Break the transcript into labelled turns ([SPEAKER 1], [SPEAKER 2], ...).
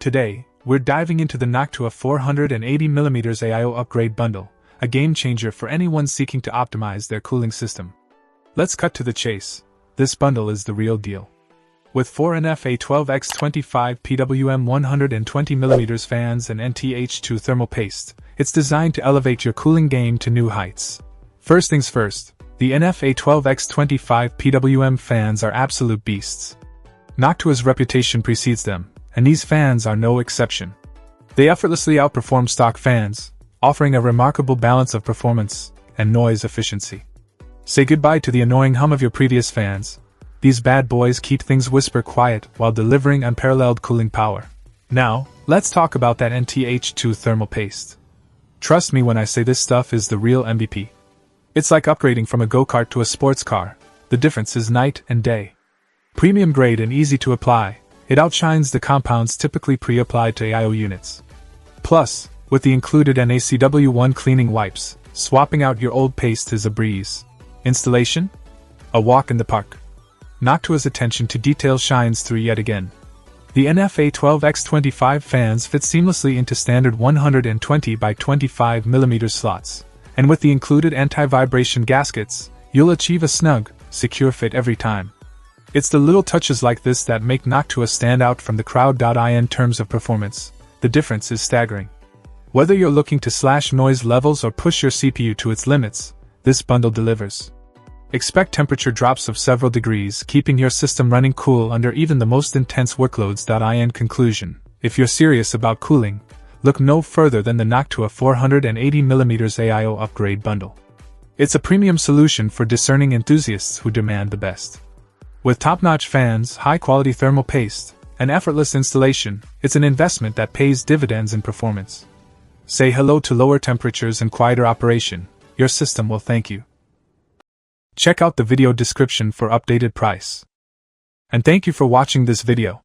[SPEAKER 1] Today, we're diving into the Noctua 480mm AIO upgrade bundle, a game changer for anyone seeking to optimize their cooling system. Let's cut to the chase. This bundle is the real deal. With 4 NF-A12X25 PWM 120mm fans and NTH2 thermal paste, it's designed to elevate your cooling game to new heights. First things first, the NF-A12X25 PWM fans are absolute beasts. Noctua's reputation precedes them, and these fans are no exception. They effortlessly outperform stock fans, offering a remarkable balance of performance and noise efficiency. Say goodbye to the annoying hum of your previous fans. These bad boys keep things whisper quiet while delivering unparalleled cooling power. Now, let's talk about that NTH2 thermal paste. Trust me when I say this stuff is the real MVP. It's like upgrading from a go-kart to a sports car. The difference is night and day. Premium grade and easy to apply, it outshines the compounds typically pre-applied to AIO units. Plus, with the included NaCW1 cleaning wipes, swapping out your old paste is a breeze. Installation? A walk in the park. Noctua's attention to detail shines through yet again. The NF-A12X25 fans fit seamlessly into standard 120 by 25mm slots, and with the included anti-vibration gaskets, you'll achieve a snug, secure fit every time. It's the little touches like this that make Noctua stand out from the crowd. In terms of performance, the difference is staggering. Whether you're looking to slash noise levels or push your CPU to its limits, this bundle delivers. Expect temperature drops of several degrees, keeping your system running cool under even the most intense workloads. In conclusion, if you're serious about cooling, look no further than the Noctua 480mm AIO upgrade bundle. It's a premium solution for discerning enthusiasts who demand the best. With top-notch fans, high-quality thermal paste, and effortless installation, it's an investment that pays dividends in performance. Say hello to lower temperatures and quieter operation. Your system will thank you. Check out the video description for updated price. And thank you for watching this video.